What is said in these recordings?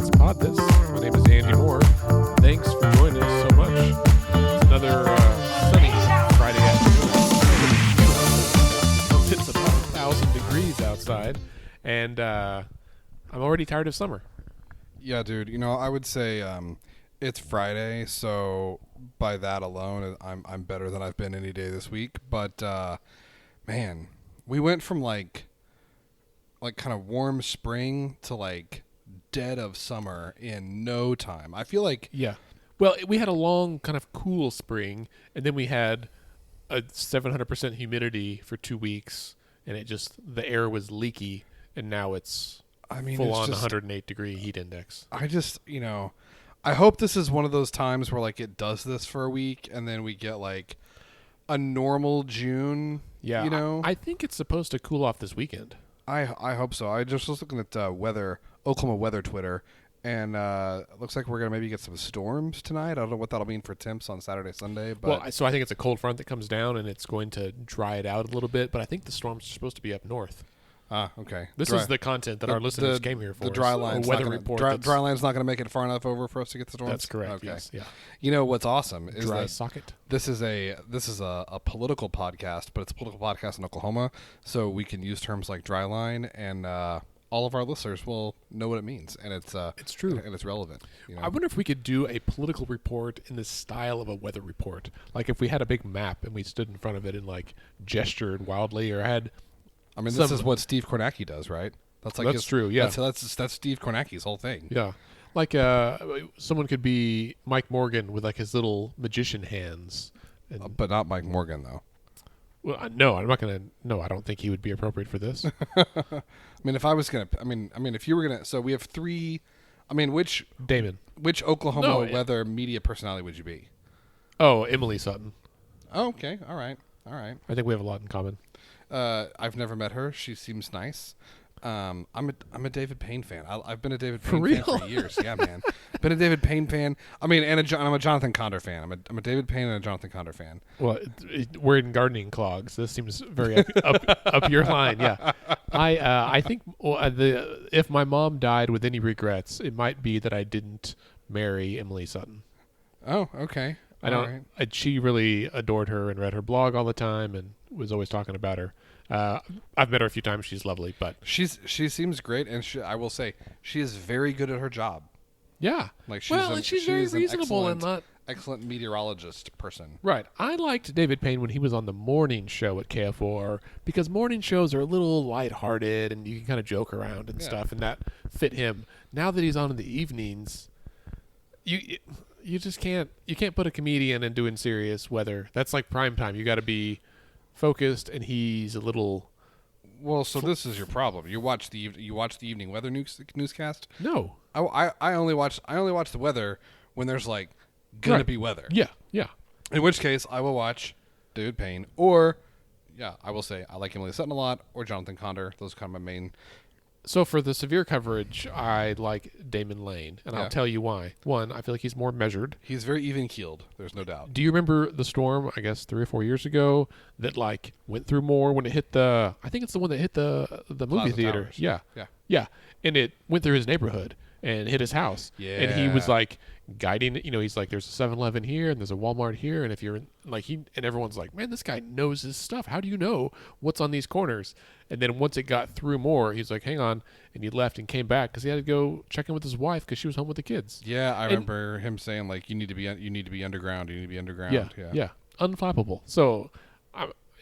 Let's Pod This. My name is Andy Moore. Thanks for joining us so much. It's another sunny Friday afternoon. It's about 1,000 degrees outside, and I'm already tired of summer. Yeah, dude. You know, I would say it's Friday, so by that alone, I'm better than I've been any day this week. But man, we went from like kind of warm spring to like dead of summer in no time. I feel like Well, we had a long kind of cool spring, and then we had a 700% humidity for 2 weeks, and the air was leaky, and now it's full on 108 degree heat index. I hope this is one of those times where like it does this for a week, and then we get like a normal June. Yeah, you know, I think it's supposed to cool off this weekend. I hope so. I just was looking at Oklahoma weather Twitter, and it looks like we're going to maybe get some storms tonight. I don't know what that'll mean for temps on Saturday, Sunday. But So I think it's a cold front that comes down, and it's going to dry it out a little bit, but I think the storms are supposed to be up north. Okay. This is the content that our listeners came here for. The dry line's weather report. Dry line's not going to make it far enough over for us to get the storms? That's correct, okay. yes. Yeah. You know what's awesome is dry that socket. this is a political podcast, but it's a political podcast in Oklahoma, so we can use terms like dry line, and all of our listeners will know what it means, and it's true and it's relevant. You know? I wonder if we could do a political report in the style of a weather report, like if we had a big map and we stood in front of it and like gestured wildly, or had. I mean, this is what Steve Kornacki does, right? That's true. Yeah, that's Steve Kornacki's whole thing. Yeah, like someone could be Mike Morgan with like his little magician hands, but not Mike Morgan though. Well, no, I'm not gonna. No, I don't think he would be appropriate for this. I mean, if I was gonna, if you were gonna, so we have three. I mean, which Oklahoma weather media personality would you be? Oh, Emily Sutton. Oh, okay, all right. I think we have a lot in common. I've never met her. She seems nice. I'm a David Payne fan. I've been a David For Payne real? fan for years. Yeah, man. Been a David Payne fan. I mean, and I'm a Jonathan Condor fan. I'm a David Payne and a Jonathan Condor fan. Well, we're in gardening clogs. This seems very up your line. Yeah, I think if my mom died with any regrets, it might be that I didn't marry Emily Sutton. Oh, okay. She really adored her and read her blog all the time and was always talking about her. I've met her a few times. She's lovely, but she seems great, and I will say she is very good at her job. Yeah, like she's very reasonable and not excellent meteorologist person. Right. I liked David Payne when he was on the morning show at KFOR because morning shows are a little lighthearted and you can kind of joke around and stuff, and that fit him. Now that he's on in the evenings, you just can't put a comedian in doing serious weather. That's like prime time. You got to be focused, and he's a little. Well, so this is your problem. You watch the evening weather newscast? No, I only watch the weather when there's like gonna be weather. Yeah. In which case, I will watch David Payne, or I will say I like Emily Sutton a lot, or Jonathan Condor. Those are kind of my main. So for the severe coverage, I like Damon Lane, and I'll tell you why. One, I feel like he's more measured. He's very even-keeled. There's no doubt. Do you remember the storm, I guess 3 or 4 years ago, that like went through more when it hit I think it's the one that hit the movie Plaza theater. Towers. Yeah. And it went through his neighborhood and hit his house. Yeah. And he was like guiding, he's like, there's a 7-Eleven here and there's a Walmart here. And if you're in, like, and everyone's like, man, this guy knows his stuff. How do you know what's on these corners? And then once it got through more, he's like, hang on. And he left and came back because he had to go check in with his wife because she was home with the kids. Yeah, I remember him saying like, you need to be underground. You need to be underground. Yeah. Unflappable. So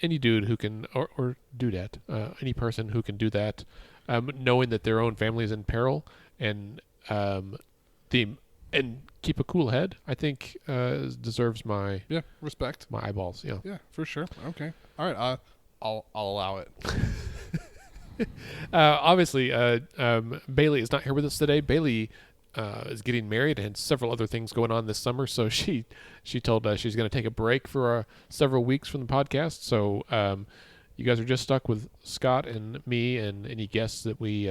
any dude who can, or dudette, any person who can do that, knowing that their own family is in peril and and keep a cool head, I think deserves my respect, my eyeballs. Yeah, for sure. Okay, all right. I'll allow it. Obviously, Bailey is not here with us today. Bailey is getting married and several other things going on this summer, so she told us she's going to take a break for several weeks from the podcast. So you guys are just stuck with Scott and me and any guests that we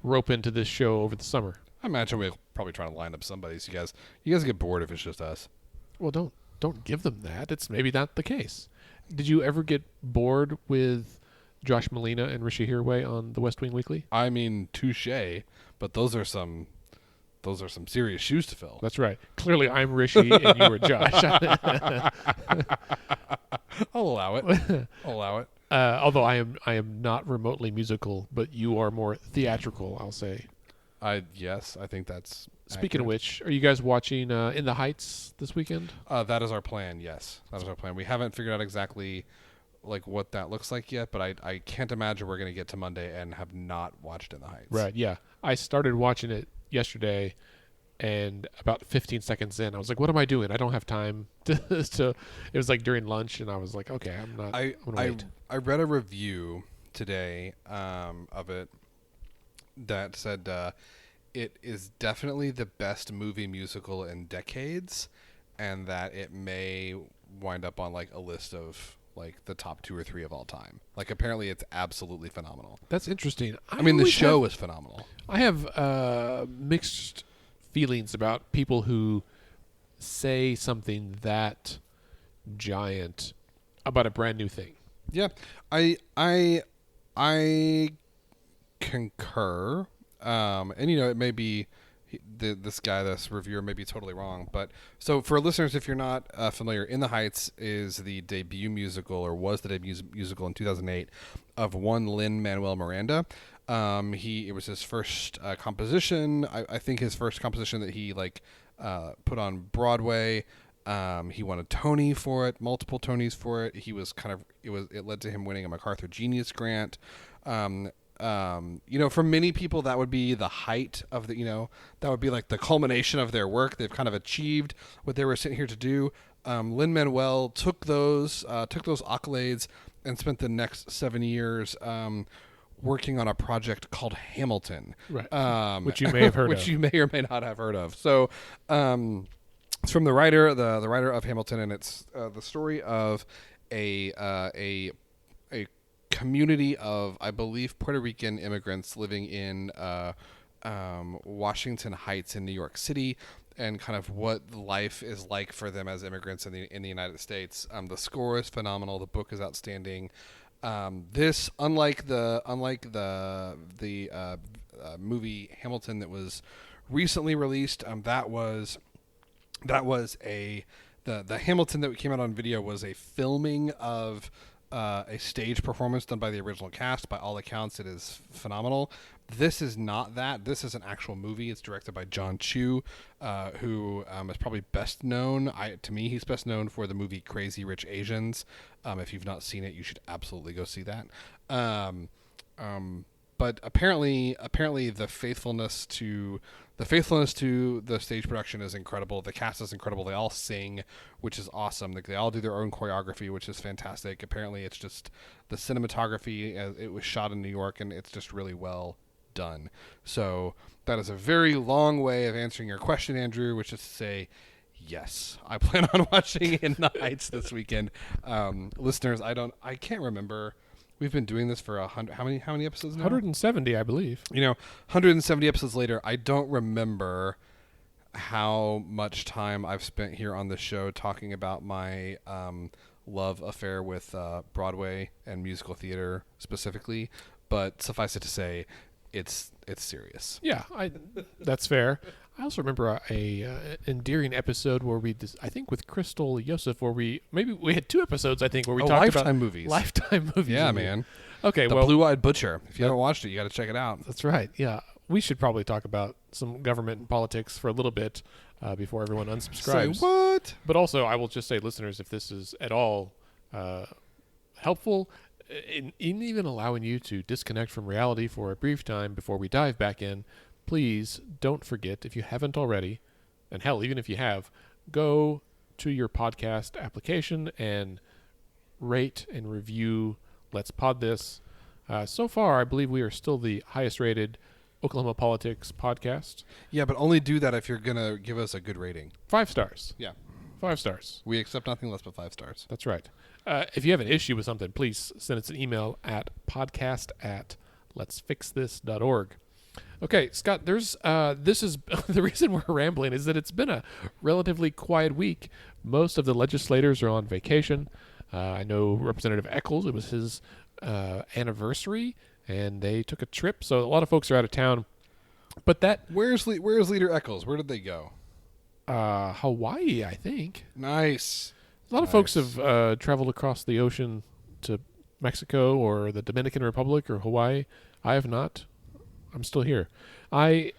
rope into this show over the summer. I imagine we'll probably try to line up somebody so you guys get bored if it's just us. Well, don't give them that. It's maybe not the case. Did you ever get bored with Josh Molina and Rishi Hirway on the West Wing Weekly? I mean, touche, but those are some those are some serious shoes to fill. That's right. Clearly, I'm Rishi and you were Josh. I'll allow it. Although I am not remotely musical, but you are more theatrical, I'll say. Yes, I think that's Speaking of accurate. which, are you guys watching In the Heights this weekend? That is our plan. Yes, that is our plan. We haven't figured out exactly like what that looks like yet, but I can't imagine we're going to get to Monday and have not watched In the Heights. Right, yeah. I started watching it yesterday, and about 15 seconds in, I was like, what am I doing? I don't have time to it was like during lunch, and I was like, okay, I'm going to wait. I read a review today of it that said it is definitely the best movie musical in decades, and that it may wind up on like a list of like the top 2 or 3 of all time. Like apparently it's absolutely phenomenal. That's interesting. I mean, the show is phenomenal. I have mixed feelings about people who say something that giant about a brand new thing. Yeah, I concur. And you know, it may be this reviewer may be totally wrong, but so for listeners, if you're not familiar, In the Heights is the debut musical, or was the debut musical in 2008 of one Lin-Manuel Miranda. It was his first composition. I think his first composition that he put on Broadway. He won a Tony for it, multiple Tonys for it. It led to him winning a MacArthur Genius Grant. For many people that would be the height of that would be like the culmination of their work. They've kind of achieved what they were sitting here to do. Lin-Manuel took those accolades and spent the next 7 years working on a project called Hamilton, right? Which you may have heard of. Which you may or may not have heard of. So, it's from the writer, the writer of Hamilton, and it's the story of a community of, I believe, Puerto Rican immigrants living in Washington Heights in New York City, and kind of what life is like for them as immigrants in the United States. The score is phenomenal. The book is outstanding. This, unlike the movie Hamilton that was recently released, the Hamilton that came out on video was a filming of a stage performance done by the original cast. By all accounts, it is phenomenal. This is not that. This is an actual movie. It's directed by John Chu, who is probably best known. To me, he's best known for the movie Crazy Rich Asians. If you've not seen it, you should absolutely go see that. But apparently, the faithfulness to the stage production is incredible. The cast is incredible. They all sing, which is awesome. They all do their own choreography, which is fantastic. Apparently, it's just the cinematography. It was shot in New York, and it's just really well done. So that is a very long way of answering your question, Andrew, which is to say, yes, I plan on watching In the Heights this weekend. Listeners, I can't remember. We've been doing this for how many episodes now? 170, I believe. 170 episodes later, I don't remember how much time I've spent here on the show talking about my love affair with Broadway and musical theater specifically. But suffice it to say, it's serious. Yeah, that's fair. I also remember a endearing episode where I think with Crystal Yosef, where we had 2 episodes, I think, where we talked about Lifetime movies. Yeah, man. Okay, The Blue-Eyed Butcher. If you haven't watched it, you got to check it out. That's right. Yeah, we should probably talk about some government and politics for a little bit before everyone unsubscribes. Say what? But also, I will just say, listeners, if this is at all helpful in even allowing you to disconnect from reality for a brief time before we dive back in, please don't forget, if you haven't already, and hell, even if you have, go to your podcast application and rate and review Let's Pod This. So far, I believe we are still the highest rated Oklahoma politics podcast. Yeah, but only do that if you're going to give us a good rating. 5 stars. Yeah. 5 stars. We accept nothing less but 5 stars. That's right. If you have an issue with something, please send us an email at podcast@letsfixthis.org. Okay, Scott, this is the reason we're rambling is that it's been a relatively quiet week. Most of the legislators are on vacation. I know Representative Eccles, it was his anniversary, and they took a trip. So a lot of folks are out of town. But that Where's Leader Eccles? Where did they go? Hawaii, I think. Nice. A lot of folks have traveled across the ocean to Mexico or the Dominican Republic or Hawaii. I have not. I'm still here. I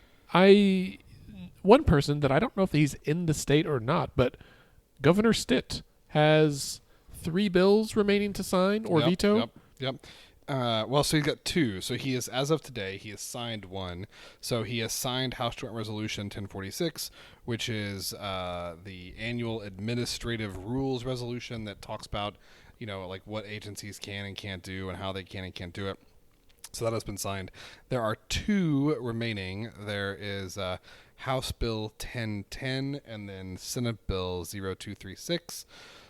one person that I don't know if he's in the state or not, but Governor Stitt has 3 bills remaining to sign or veto. Yep. Well, so he's got 2. So he is, as of today, he has signed 1. So he has signed House Joint Resolution 1046, which is the annual administrative rules resolution that talks about, like what agencies can and can't do and how they can and can't do it. So that has been signed. There are 2 remaining. There is House Bill 1010 and then Senate Bill 0236.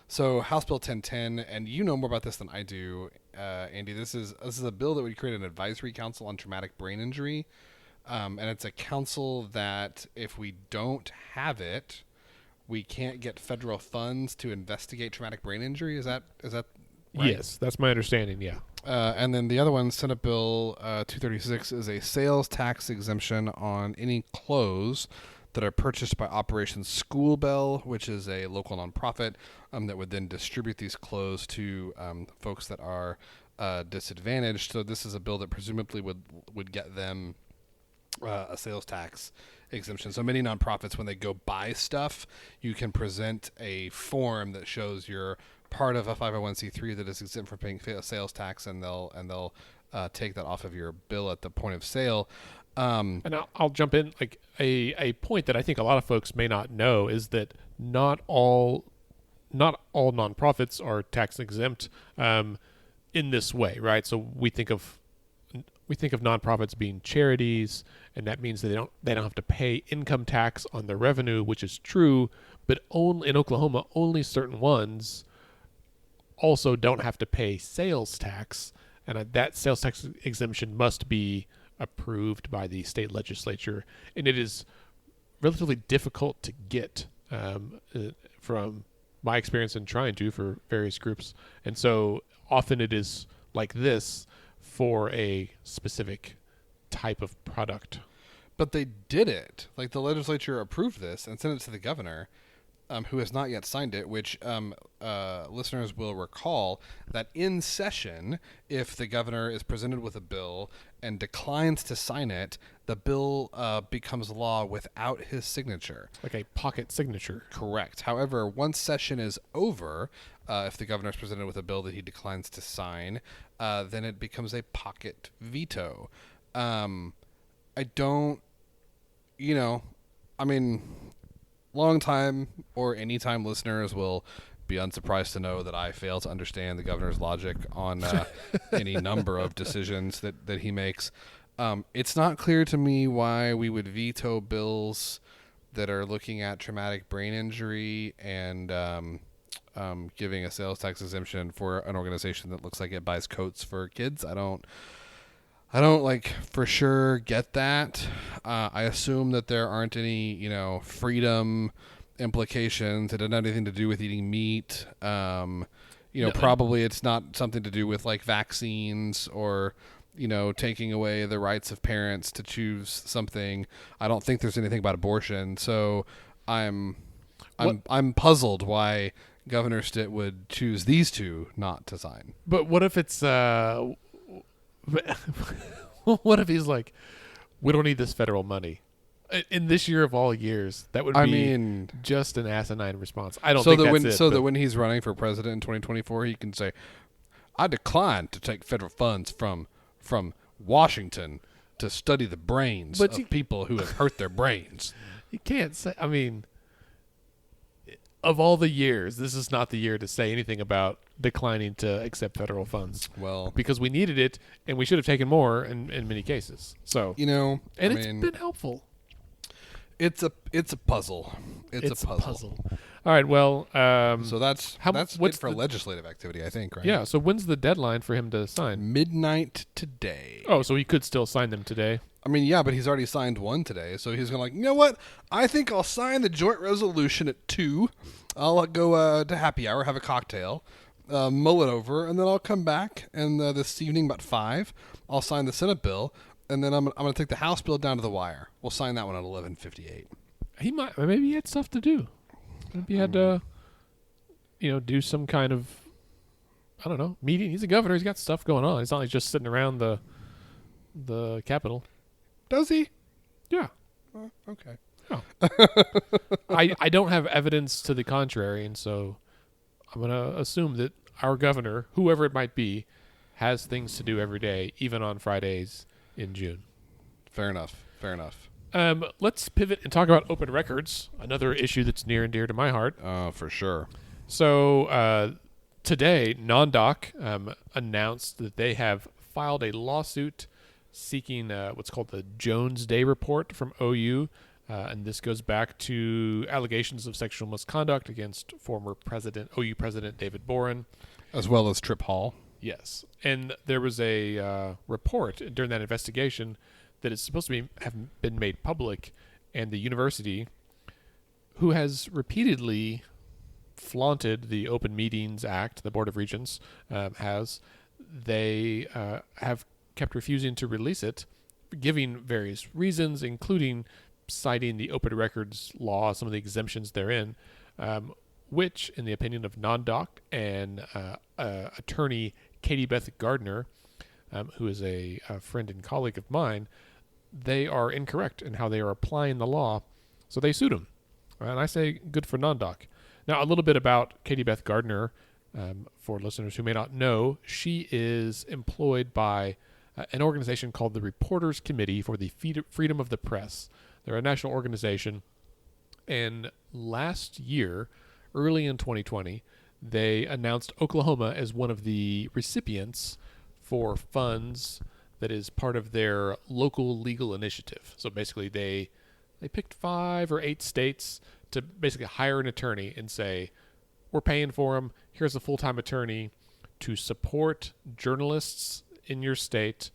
So House Bill 1010, and you know more about this than I do, Andy. This is a bill that would create an advisory council on traumatic brain injury, and it's a council that if we don't have it, we can't get federal funds to investigate traumatic brain injury. Is that right? Yes, that's my understanding. Yeah. And then the other one, Senate Bill 236, is a sales tax exemption on any clothes that are purchased by Operation School Bell, which is a local nonprofit that would then distribute these clothes to folks that are disadvantaged. So this is a bill that presumably would get them a sales tax exemption. So many nonprofits, when they go buy stuff, you can present a form that shows you're part of a 501c3 that is exempt from paying sales tax, and they'll take that off of your bill at the point of sale. And I'll jump in. Like a point that I think a lot of folks may not know is that not all nonprofits are tax exempt in this way, right? So we think of nonprofits being charities, and that means that they don't have to pay income tax on their revenue, which is true. But only in Oklahoma, only certain ones also don't have to pay sales tax, and that sales tax exemption must be approved by the state legislature, and it is relatively difficult to get from my experience in trying to for various groups. And so often it is like this for a specific type of product. But they did it. Like, the legislature approved this and sent it to the governor, who has not yet signed it, which listeners will recall that in session, if the governor is presented with a bill and declines to sign it, the bill becomes law without his signature. Like a pocket signature. Correct. However, once session is over, if the governor is presented with a bill that he declines to sign, then it becomes a pocket veto. I don't, long time or anytime listeners will be unsurprised to know that I fail to understand the governor's logic on any number of decisions that he makes. It's not clear to me why we would veto bills that are looking at traumatic brain injury and giving a sales tax exemption for an organization that looks like it buys coats for kids. I don't like for sure get that. I assume that there aren't any, freedom implications. It doesn't have anything to do with eating meat. Probably it's not something to do with like vaccines or, taking away the rights of parents to choose something. I don't think there's anything about abortion. So I'm puzzled why Governor Stitt would choose these 2 not to sign. But what if it's what if he's like, we don't need this federal money? In this year of all years, that would be just an asinine response. I don't think that's it. So that when he's running for president in 2024, he can say, I decline to take federal funds from Washington to study the brains of people who have hurt their brains. You can't say, of all the years, this is not the year to say anything about declining to accept federal funds. Well, because we needed it, and we should have taken more in many cases. So it's been helpful. It's a puzzle. It's a puzzle. All right. Well, so that's it for legislative activity, I think, right? Yeah. So when's the deadline for him to sign? Midnight today. Oh, so he could still sign them today. Yeah, but he's already signed one today, so he's going to you know what? I think I'll sign the joint resolution at 2. I'll go to happy hour, have a cocktail, mull it over, and then I'll come back, and this evening about 5, I'll sign the Senate bill, and then I'm going to take the House bill down to the wire. We'll sign that one at 11:58. Maybe he had stuff to do. Maybe he had to, do some kind of, I don't know, meeting. He's a governor. He's got stuff going on. It's not like just sitting around the Capitol. Does he? Yeah. Okay. Oh. I don't have evidence to the contrary, and so I'm going to assume that our governor, whoever it might be, has things to do every day, even on Fridays in June. Fair enough. Let's pivot and talk about open records, another issue that's near and dear to my heart. Oh, for sure. So today, NonDoc announced that they have filed a lawsuit seeking what's called the Jones Day Report from OU. And this goes back to allegations of sexual misconduct against former OU President David Boren. As well as Trip Hall. Yes. And there was a report during that investigation that is supposed to have been made public, and the university, who has repeatedly flaunted the Open Meetings Act, the Board of Regents they have kept refusing to release it, giving various reasons, including citing the open records law, some of the exemptions therein, which, in the opinion of NonDoc and attorney Katie Beth Gardner, who is a friend and colleague of mine, they are incorrect in how they are applying the law, so they sued him. And I say good for NonDoc. Now, a little bit about Katie Beth Gardner, for listeners who may not know, she is employed by an organization called the Reporters Committee for the Freedom of the Press. They're a national organization, and last year, early in 2020, they announced Oklahoma as one of the recipients for funds that is part of their local legal initiative. So basically, they picked 5 or 8 states to basically hire an attorney and say, we're paying for him. Here's a full-time attorney to support journalists in your state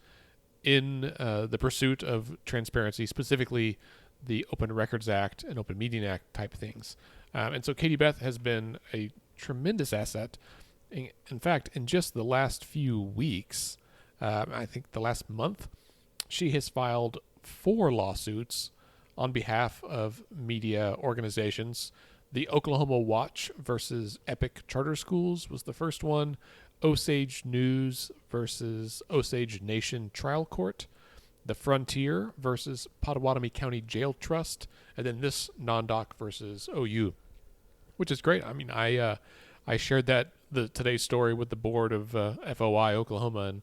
in the pursuit of transparency, specifically the Open Records Act and Open Meeting Act type things. And so Katie Beth has been a tremendous asset. In fact, in just the last few weeks, I think the last month, she has filed 4 lawsuits on behalf of media organizations. The Oklahoma Watch versus Epic Charter Schools was the first one. Osage News versus Osage Nation Trial Court. The Frontier versus Pottawatomie County Jail Trust. And then this NonDoc versus OU, which is great. I mean, I shared today's story with the board of FOI Oklahoma, and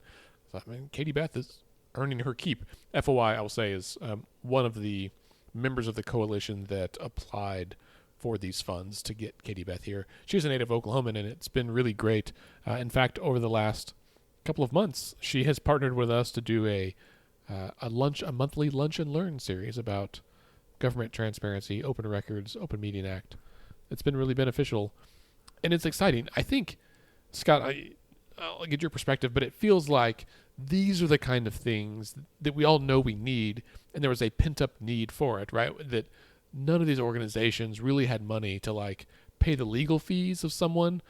I thought, man, Katie Beth is earning her keep. FOI, I will say, is one of the members of the coalition that applied for these funds to get Katie Beth here. She's a native Oklahoman, and it's been really great. In fact, over the last couple of months, she has partnered with us to do a monthly lunch and learn series about government transparency, open records, Open Meeting Act. It's been really beneficial, and it's exciting. I think, Scott, I'll get your perspective, but it feels like these are the kind of things that we all know we need, and there was a pent-up need for it, right? That none of these organizations really had money to pay the legal fees of someone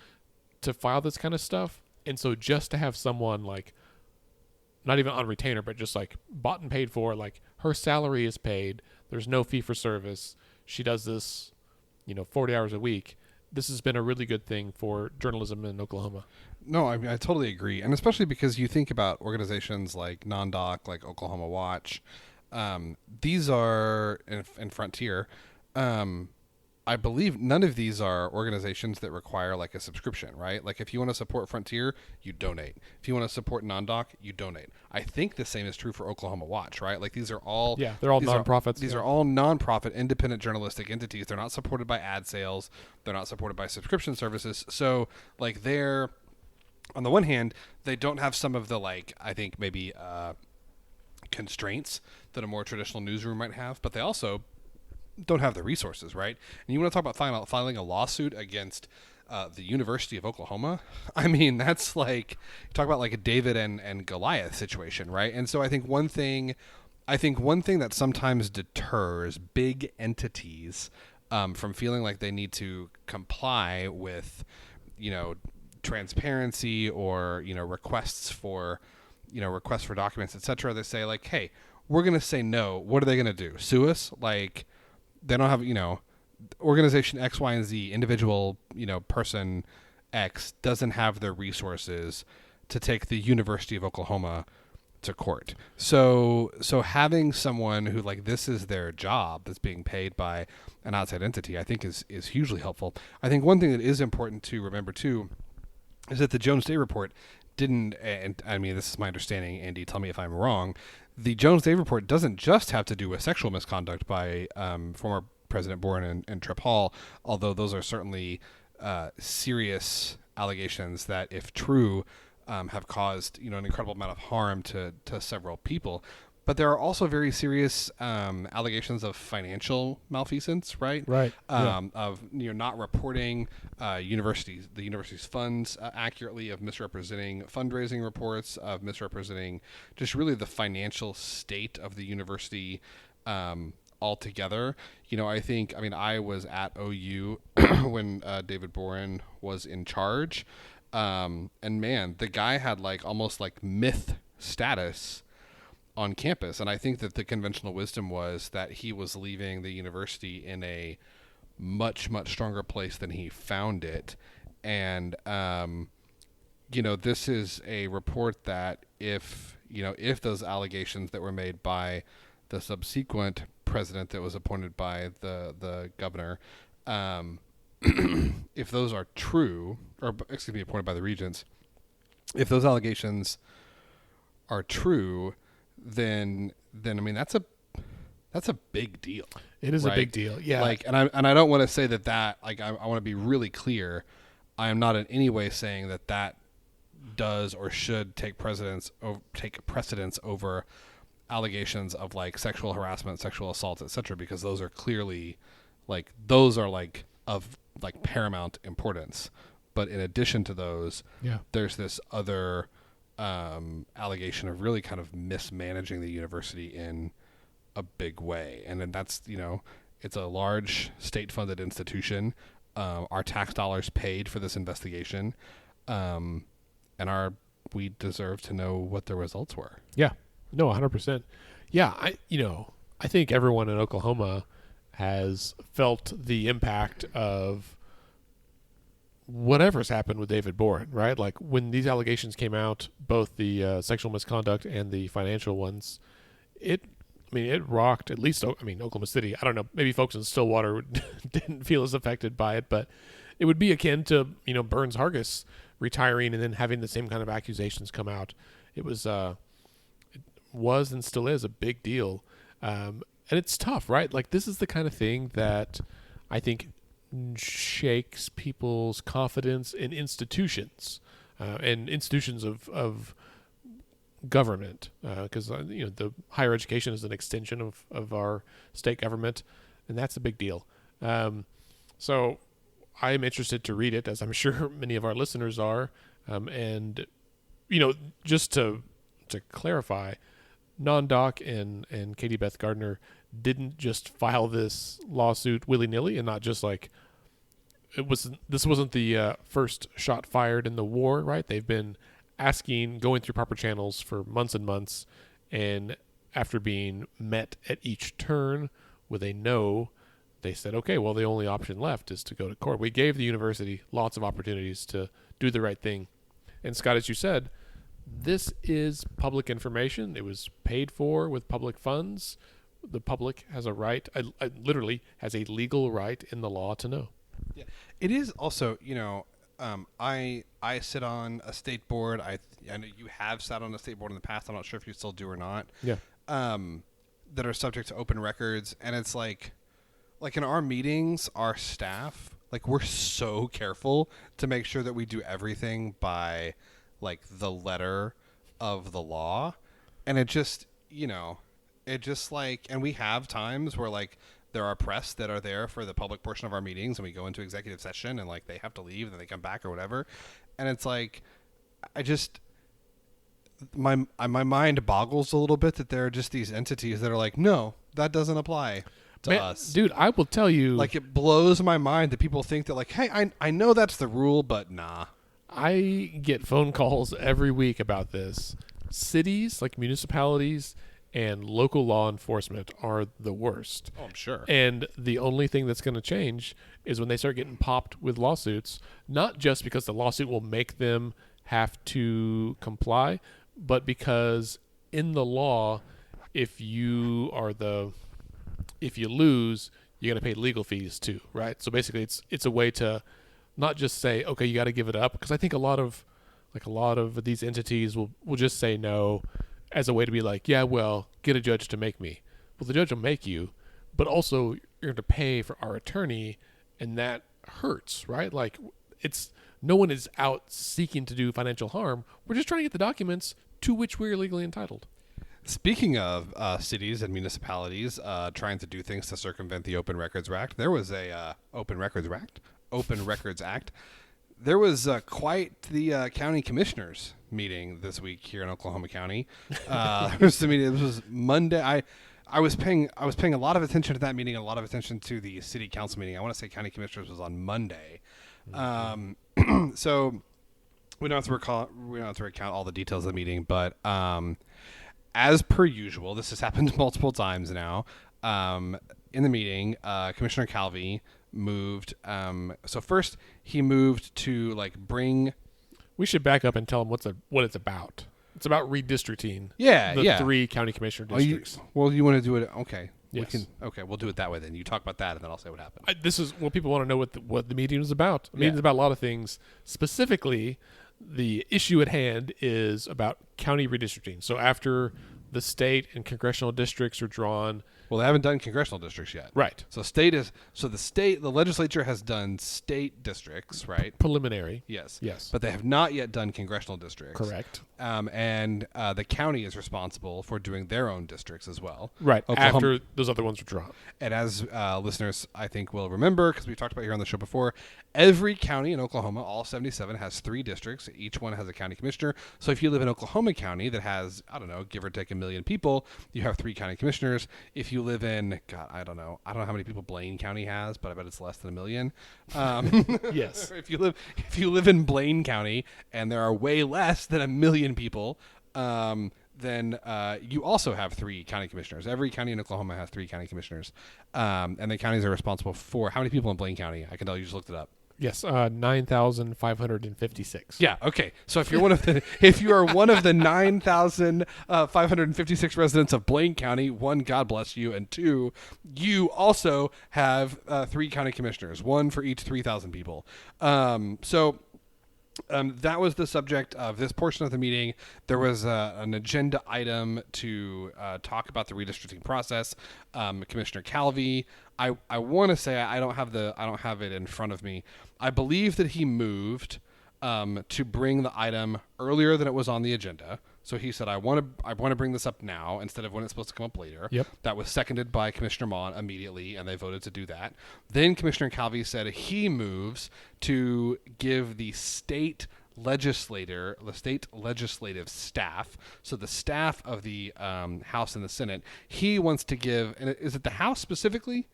to file this kind of stuff, and so just to have someone not even on retainer, but just bought and paid for, her salary is paid, there's no fee for service, she does this 40 hours a week. This has been a really good thing for journalism in Oklahoma. No, I mean, I totally agree. And especially because you think about organizations like NonDoc, like Oklahoma Watch. These are, in Frontier, I believe none of these are organizations that require a subscription, right? If you want to support Frontier, you donate. If you want to support NonDoc, you donate. I think the same is true for Oklahoma Watch, right? These are all... Yeah, they're all nonprofits. These are all nonprofit, independent journalistic entities. They're not supported by ad sales. They're not supported by subscription services. So, they're... On the one hand, they don't have some of the, I think maybe constraints that a more traditional newsroom might have, but they also don't have the resources, right? And you want to talk about filing a lawsuit against the University of Oklahoma? I mean, that's talk about a David and Goliath situation, right? And so I think one thing that sometimes deters big entities from feeling like they need to comply with, transparency or requests for requests for documents, etc., they say like, hey, we're going to say no. What are they going to do? Sue us? Like, they don't have, organization X, Y, and Z, individual, person X doesn't have the resources to take the University of Oklahoma to court. So having someone who, like, this is their job that's being paid by an outside entity, I think is hugely helpful. I think one thing that is important to remember too is that the Jones Day report didn't, and I mean, this is my understanding, Andy, tell me if I'm wrong, the Jones Day report doesn't just have to do with sexual misconduct by former President Boren and Trip Hall, although those are certainly serious allegations that, if true, have caused an incredible amount of harm to several people. But there are also very serious allegations of financial malfeasance, right? Right. Of not reporting the university's funds accurately, of misrepresenting fundraising reports, of misrepresenting just really the financial state of the university altogether. I was at OU when David Boren was in charge, and man, the guy had almost myth status on campus. And I think that the conventional wisdom was that he was leaving the university in a much, much stronger place than he found it. And, this is a report that if those allegations that were made by the subsequent president that was appointed by the governor, if those are true, appointed by the regents, if those allegations are true, then I mean, that's a big deal. It is right? a big deal. Yeah. And I don't want to say that I want to be really clear. I am not in any way saying that does or should take precedence over allegations of sexual harassment, sexual assault, etc., because those are clearly of paramount importance. But in addition to those, there's this other allegation of really kind of mismanaging the university in a big way. And then that's, it's a large state-funded institution. Our tax dollars paid for this investigation. And we deserve to know what the results were. Yeah. No, 100%. Yeah, I think everyone in Oklahoma has felt the impact of whatever's happened with David Boren, right? Like, when these allegations came out, both the sexual misconduct and the financial ones, it rocked at least, Oklahoma City. I don't know, maybe folks in Stillwater didn't feel as affected by it, but it would be akin to, Burns Hargis retiring and then having the same kind of accusations come out. It was and still is a big deal. And it's tough, right? Like, this is the kind of thing that I think shakes people's confidence in institutions and institutions of government, because the higher education is an extension of our state government, and that's a big deal. So I'm interested to read it, as I'm sure many of our listeners are. And just to clarify, Non-Doc and Katie Beth Gardner didn't just file this lawsuit willy-nilly, and not just this wasn't the first shot fired in the war, right? They've been going through proper channels for months and months, and after being met at each turn with a no, they said, okay, well, the only option left is to go to court. We gave the university lots of opportunities to do the right thing. And Scott, as you said, this is public information. It was paid for with public funds. The public has a right, literally has a legal right in the law to know. Yeah, it is also, I sit on a state board. I know you have sat on a state board in the past. I'm not sure if you still do or not. Yeah. That are subject to open records, and it's like in our meetings, our staff, we're so careful to make sure that we do everything by the letter of the law. And it just, and we have times where there are press that are there for the public portion of our meetings, and we go into executive session and they have to leave and then they come back or whatever. And it's my mind boggles a little bit that there are just these entities that are no, that doesn't apply to us. Dude, I will tell you, it blows my mind that people think that hey, I know that's the rule, but nah. I get phone calls every week about this. cities, like municipalities and local law enforcement, are the worst. Oh, I'm sure. And the only thing that's going to change is when they start getting popped with lawsuits, not just because the lawsuit will make them have to comply, but because in the law, if you lose, you're going to pay legal fees too, right? So basically it's a way to not just say, okay, you got to give it up, because I think a lot of these entities will just say no as a way to be like, yeah, well, get a judge to make me. Well, the judge will make you, but also you're going to pay for our attorney, and that hurts, right? Like, it's no one is out seeking to do financial harm. We're just trying to get the documents to which we're legally entitled. Speaking of cities and municipalities trying to do things to circumvent the Open Records Act, there was a Open Records Act. There was quite the county commissioners meeting this week here in Oklahoma County. This was Monday. I was paying a lot of attention to that meeting, and a lot of attention to the city council meeting. I want to say county commissioners was on Monday. So we don't have to recount all the details of the meeting, but as per usual, this has happened multiple times now. In the meeting, Commissioner Calvi moved. So first, he moved to bring. We should back up and tell them what it's about. It's about redistricting. Yeah, the 3 county commissioner districts. You want to do it? Okay. Yes. We'll do it that way then. You talk about that, and then I'll say what happened. This is what people want to know what the meeting was about. The meeting's about a lot of things. Specifically, the issue at hand is about county redistricting. So after the state and congressional districts are drawn. Well, they haven't done congressional districts yet. Right. So the legislature has done state districts, right? Preliminary. Yes. Yes. But they have not yet done congressional districts. Correct. And the county is responsible for doing their own districts as well. Right. After those other ones are drawn. And as listeners, I think, will remember, because we've talked about here on the show before, every county in Oklahoma, all 77, has 3 districts. Each one has a county commissioner. So if you live in Oklahoma County that has, I don't know, give or take 1 million people, you have 3 county commissioners. If you live in, I don't know how many people Blaine County has, but I bet it's less than 1 million. Yes. If you live in Blaine County and there are way less than 1 million people, then you also have 3 county commissioners. Every county in Oklahoma has 3 county commissioners, and the counties are responsible for how many people in Blaine County? I can tell you just looked it up. Yes, 9,556. Yeah. Okay. So if you are one of the 9,556 residents of Blaine County, 1, God bless you, and 2, you also have 3 county commissioners, 1 for each 3,000 people. That was the subject of this portion of the meeting. There was an agenda item to talk about the redistricting process. Commissioner Calvi, I want to say I don't have it in front of me. I believe that he moved to bring the item earlier than it was on the agenda. So he said, I want to bring this up now instead of when it's supposed to come up later. Yep. That was seconded by Commissioner Mon immediately, and they voted to do that. Then Commissioner Calvi said he moves to give the state legislative staff, so the staff of the House and the Senate, he wants to give, and is it the House specifically?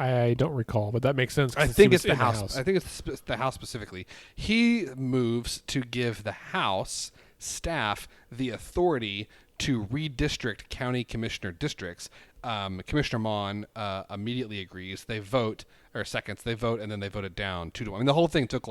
I don't recall, but that makes sense. I think it's the House. I think it's the House specifically. He moves to give the House staff the authority to redistrict county commissioner districts. Commissioner Mon immediately agrees. They vote, and then they vote it down 2-1. I mean, the whole thing took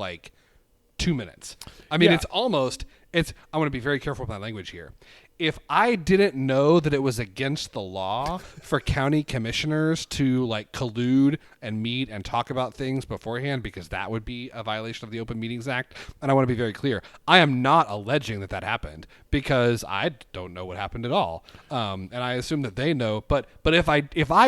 2 minutes. I mean, I want to be very careful with my language here. If I didn't know that it was against the law for county commissioners to collude and meet and talk about things beforehand, because that would be a violation of the Open Meetings Act, and I want to be very clear, I am not alleging that happened, because I don't know what happened at all, and I assume that they know. But if I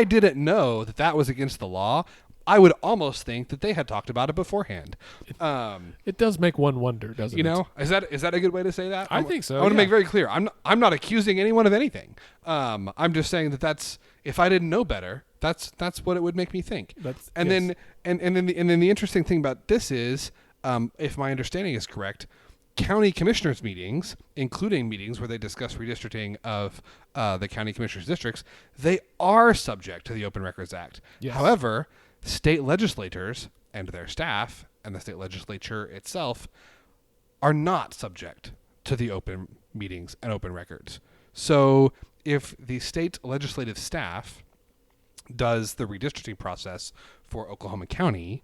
didn't know that was against the law, I would almost think that they had talked about it beforehand. It does make one wonder, doesn't it? You know, is that a good way to say that? I think so. I want to make very clear. I'm not accusing anyone of anything. I'm just saying that's, if I didn't know better, that's what it would make me think. Then the interesting thing about this is, if my understanding is correct, county commissioners meetings, including meetings where they discuss redistricting of the county commissioners districts, they are subject to the Open Records Act. Yes. However, state legislators and their staff and the state legislature itself are not subject to the Open meetings and open records. So if the state legislative staff does the redistricting process for Oklahoma County,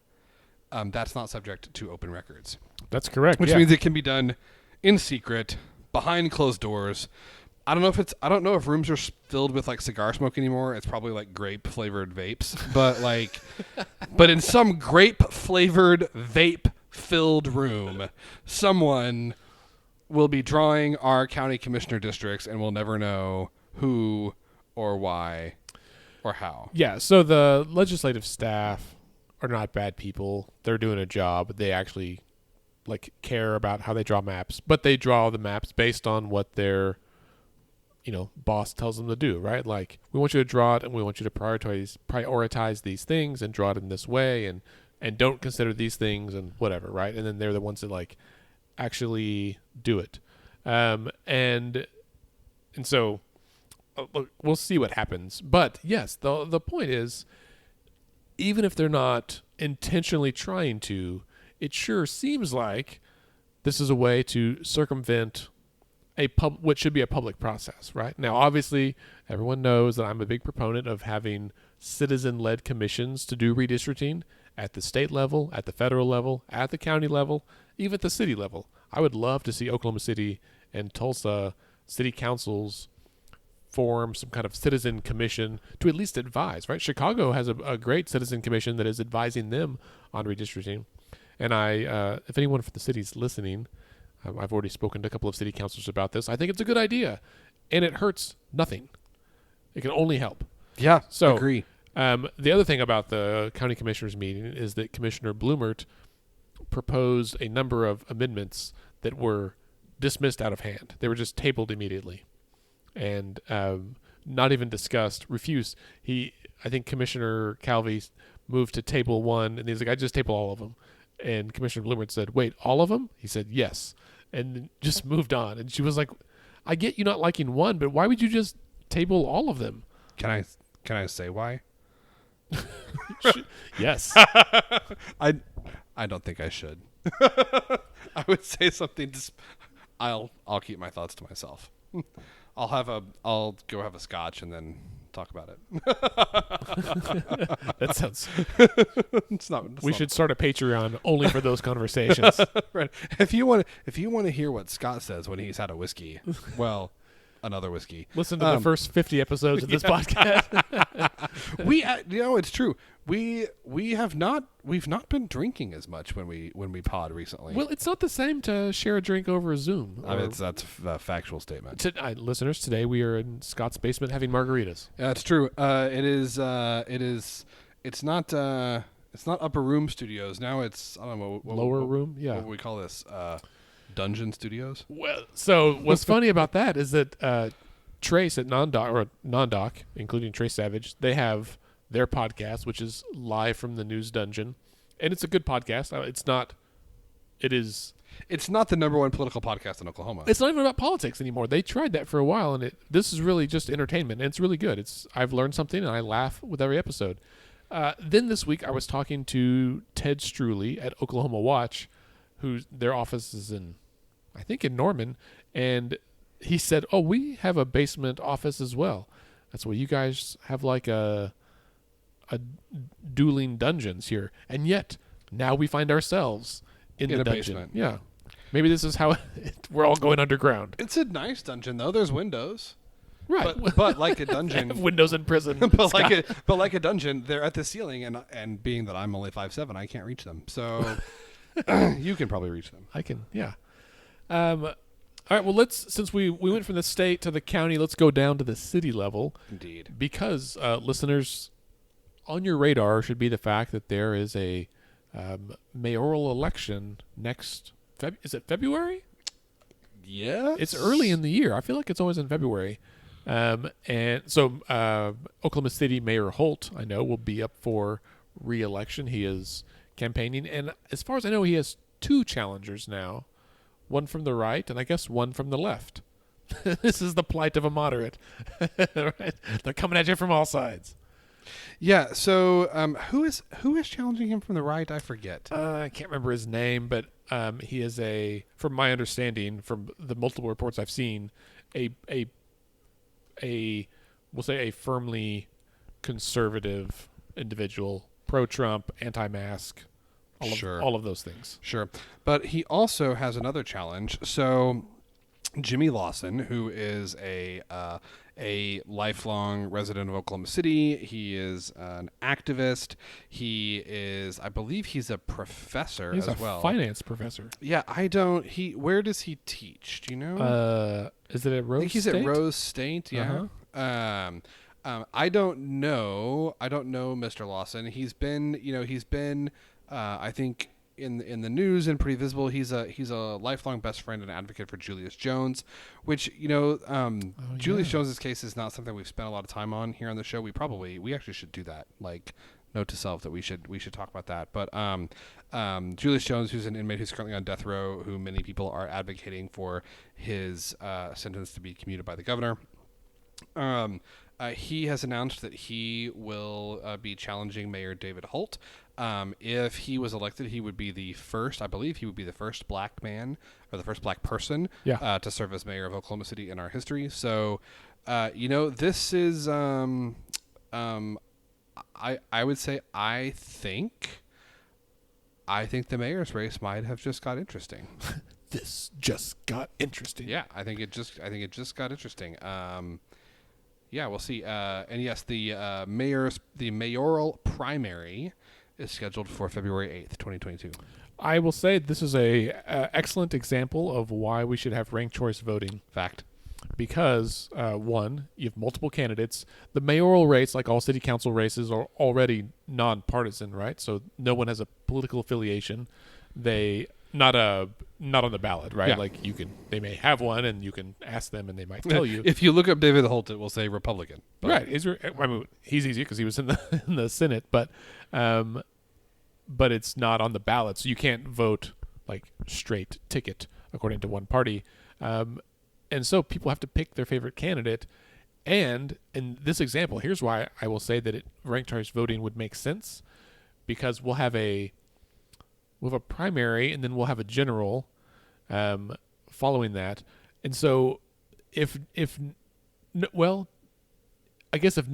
that's not subject to open records, That's correct. which means it can be done in secret, behind closed doors. I don't know if rooms are filled with like cigar smoke anymore. It's probably like grape flavored vapes, but in some grape flavored vape filled room, someone will be drawing our county commissioner districts, and we'll never know who or why or how. Yeah, so the legislative staff are not bad people. They're doing a job. They actually like care about how they draw maps, but they draw the maps based on what their boss tells them to do, right? Like, we want you to draw it and we want you to prioritize these things and draw it in this way and don't consider these things and whatever, right? And then they're the ones that like actually do it. And so look, we'll see what happens. But yes, the point is, even if they're not intentionally trying to, it sure seems like this is a way to circumvent what should be a public process, right? Now, obviously, everyone knows that I'm a big proponent of having citizen-led commissions to do redistricting at the state level, at the federal level, at the county level, even at the city level. I would love to see Oklahoma City and Tulsa city councils form some kind of citizen commission to at least advise, right? Chicago has a great citizen commission that is advising them on redistricting. And if anyone from the city's listening, I've already spoken to a couple of city councilors about this. I think it's a good idea, and it hurts nothing. It can only help. Yeah, So, agree. The other thing about the county commissioners meeting is that Commissioner Bloomert proposed a number of amendments that were dismissed out of hand. They were just tabled immediately and not even discussed, refused. I think Commissioner Calvi moved to table one, and he's like, I just table all of them. And Commissioner Bloomert said, wait, all of them? He said, yes. And just moved on. And she was like, I get you not liking one, but why would you just table all of them? Can I say why? Yes. I don't think I should. I would say something. I'll keep my thoughts to myself. I'll go have a scotch and then talk about it. That sounds. We should start a Patreon only for those conversations. Right. If you want to hear what Scott says when he's had a whiskey, well, another whiskey. Listen to the first 50 episodes of this podcast. It's true. We've not been drinking as much when we pod recently. Well, it's not the same to share a drink over Zoom. That's a factual statement. Listeners, today we are in Scott's basement having margaritas. Yeah, it's true. It's not upper room studios. Now it's, I don't know, Lower room? Yeah. What would we call this? Dungeon studios? Well, so what's funny about that is that Trace at Non-Doc, including Trace Savage, they have their podcast, which is live from the news dungeon, and it's a good podcast. It's not the number one political podcast in Oklahoma. It's not even about politics anymore. They tried that for a while, and this is really just entertainment, and it's really good. I've learned something, and I laugh with every episode. Then this week, I was talking to Ted Struley at Oklahoma Watch, their office is in Norman, and he said, "Oh, we have a basement office as well. That's why you guys have like a dueling dungeons here, and yet now we find ourselves in the dungeon." Basement. Yeah, maybe this is how we're all going underground. It's a nice dungeon though. There's windows, right? But like a dungeon, windows in prison. but like a dungeon, they're at the ceiling, and being that I'm only 5'7", I can't reach them. So you can probably reach them. I can, yeah. All right, well, since we went from the state to the county, let's go down to the city level. Indeed. Because, listeners, on your radar should be the fact that there is a mayoral election next, is it February? Yeah. It's early in the year. I feel like it's always in February. And so Oklahoma City Mayor Holt, I know, will be up for re-election. He is campaigning. And as far as I know, he has two challengers now. One from the right, and I guess one from the left. This is the plight of a moderate. Right? They're coming at you from all sides. Yeah. So, who is challenging him from the right? I forget. I can't remember his name, but he is from my understanding, from the multiple reports I've seen, a we'll say a firmly conservative individual, pro-Trump, anti-mask, all of those things. Sure. But he also has another challenge. So Jimmy Lawson, who is a lifelong resident of Oklahoma City, he is an activist. He is, I believe, he's a professor He's as a well. finance professor. Yeah, I don't. Where does he teach? Do you know? Is it at Rose I think he's State? at Rose State. Yeah. I don't know. I don't know Mr. Lawson. He's been, I think in the news and pretty visible. He's a lifelong best friend and advocate for Julius Jones, which Julius Jones's case is not something we've spent a lot of time on here on the show. We actually should do that. Like, note to self that we should talk about that. But Julius Jones, who's an inmate who's currently on death row, who many people are advocating for his sentence to be commuted by the governor. He has announced that he will be challenging Mayor David Holt. If he was elected, he would be the first, I believe he would be the first black man or the first black person to serve as mayor of Oklahoma City in our history. So, this is, I would say, I think the mayor's race might have just got interesting. This just got interesting. Yeah, I think it just got interesting. Yeah, we'll see. And yes, the mayoral primary is scheduled for February 8th, 2022. I will say this is a excellent example of why we should have ranked choice voting. Fact. Because, one, you have multiple candidates. The mayoral race, like all city council races, are already nonpartisan, right? So no one has a political affiliation. They not on the ballot, right? Yeah. Like they may have one, and you can ask them, and they might tell you. If you look up David Holt, it will say Republican. But Right? He's easy because he was in the Senate, but it's not on the ballot, so you can't vote like straight ticket according to one party, and so people have to pick their favorite candidate. And in this example, here's why I will say that ranked choice voting would make sense, because we'll have a primary, and then we'll have a general following that. And so if no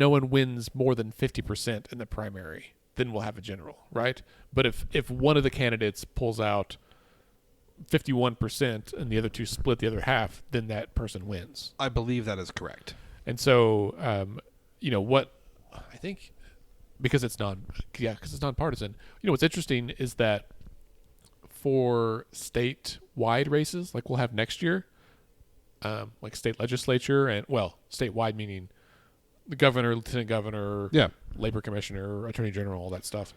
one wins more than 50% in the primary, then we'll have a general, right? But if one of the candidates pulls out 51% and the other two split the other half, then that person wins. I believe that is correct. And so, what I think, because it's nonpartisan. What's interesting is that for statewide races, like we'll have next year, like state legislature and statewide meaning the governor, lieutenant governor, labor commissioner, attorney general, all that stuff.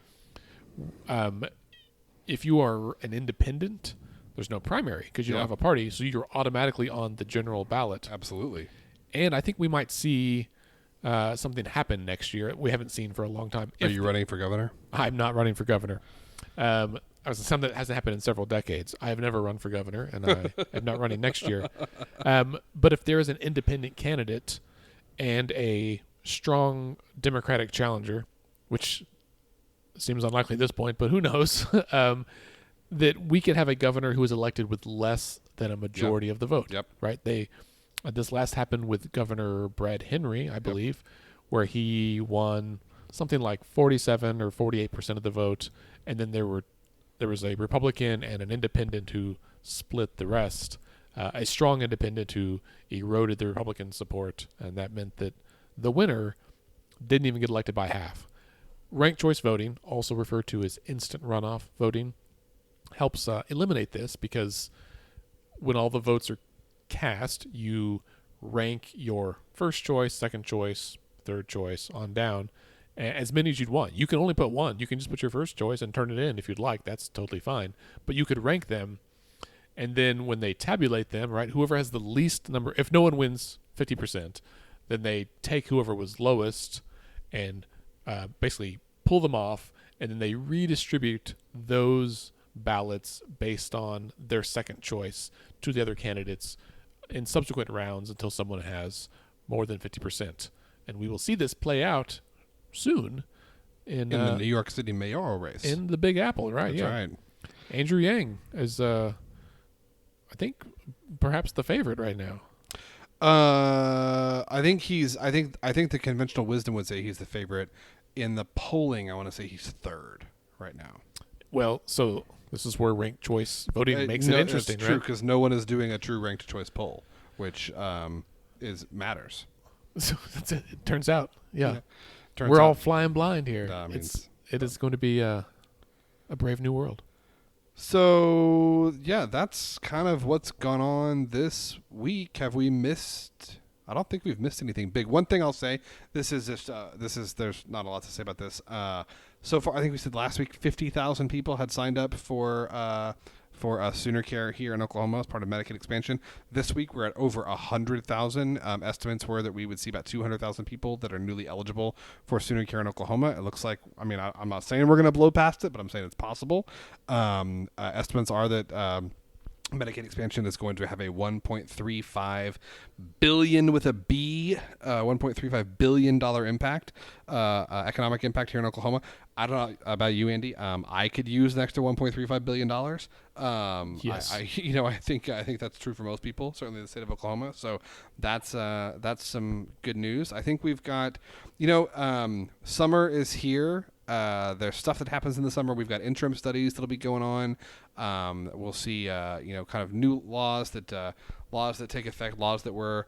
If you are an independent, there's no primary because you don't have a party, so you're automatically on the general ballot. Absolutely. And I think we might see something happen next year we haven't seen for a long time. Are you running for governor? I'm not running for governor. Something that hasn't happened in several decades. I have never run for governor, and I am not running next year. But if there is an independent candidate and a strong Democratic challenger, which seems unlikely at this point, but who knows, that we could have a governor who is elected with less than a majority of the vote. Yep. Right? This last happened with Governor Brad Henry, I believe, where he won something like 47 or 48% of the vote, and then there was a Republican and an independent who split the rest. A strong independent who eroded the Republican support, and that meant that the winner didn't even get elected by half. Ranked choice voting, also referred to as instant runoff voting, helps eliminate this, because when all the votes are cast, you rank your first choice, second choice, third choice on down, as many as you'd want. You can only put one. You can just put your first choice and turn it in if you'd like. That's totally fine. But you could rank them, and then when they tabulate them, right, whoever has the least number, if no one wins 50%, then they take whoever was lowest and basically pull them off, and then they redistribute those ballots based on their second choice to the other candidates in subsequent rounds until someone has more than 50%. And we will see this play out soon in the New York City mayoral race. In the Big Apple, right? That's right. Andrew Yang is, I think, perhaps the favorite right now. I think the conventional wisdom would say he's the favorite. In the polling, I want to say he's third right now. Well, so this is where ranked choice voting makes it interesting, it's true, right? because no one is doing a true ranked choice poll, which matters. So it turns out, yeah. Turns We're out, all flying blind here. It is going to be a brave new world. So yeah, that's kind of what's gone on this week. Have we missed? I don't think we've missed anything big. One thing I'll say, there's not a lot to say about this. So far, I think we said last week 50,000 people had signed up for Sooner Care here in Oklahoma as part of Medicaid expansion. This week, we're at over 100,000. Estimates were that we would see about 200,000 people that are newly eligible for Sooner Care in Oklahoma. It looks like, I'm not saying we're going to blow past it, but I'm saying it's possible. Estimates are that Medicaid expansion is going to have a $1.35 billion with a B, $1.35 billion impact, economic impact here in Oklahoma. I don't know about you, Andy. I could use an extra $1.35 billion. Yes. I think that's true for most people, certainly the state of Oklahoma. So that's some good news. I think we've got, summer is here. There's stuff that happens in the summer. We've got interim studies that'll be going on. We'll see, kind of new laws that take effect, laws that were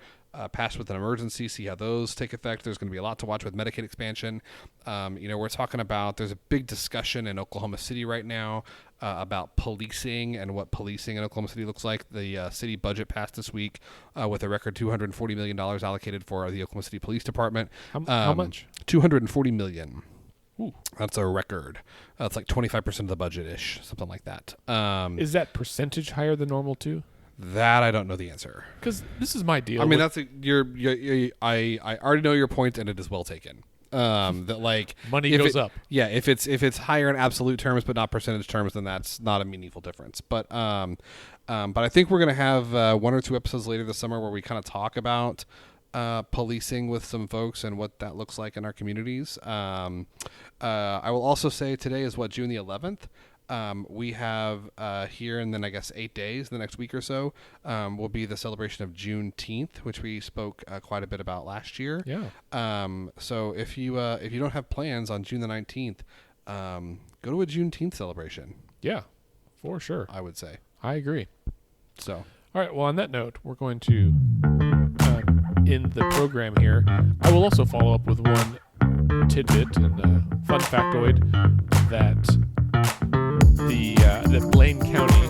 passed with an emergency, see how those take effect. There's going to be a lot to watch with Medicaid expansion. We're talking about, there's a big discussion in Oklahoma City right now about policing and what policing in Oklahoma City looks like. The city budget passed this week with a record $240 million allocated for the Oklahoma City Police Department. How much? $240 million. Ooh. That's a record. That's like 25% of the budget-ish, something like that. Is that percentage higher than normal too? That I don't know the answer. Because this is my deal. I mean, I already know your point, and it is well taken. That like money goes up. Yeah, if it's higher in absolute terms but not percentage terms, then that's not a meaningful difference. But I think we're gonna have one or two episodes later this summer where we kind of talk about policing with some folks and what that looks like in our communities. I will also say today is June the 11th. We have here in then I guess 8 days, the next week or so, will be the celebration of Juneteenth, which we spoke quite a bit about last year. Yeah. So if you don't have plans on June the 19th, go to a Juneteenth celebration. Yeah, for sure. I would say. I agree. So. All right. Well, on that note, we're going to end the program here. I will also follow up with one tidbit and fun factoid that that Blaine County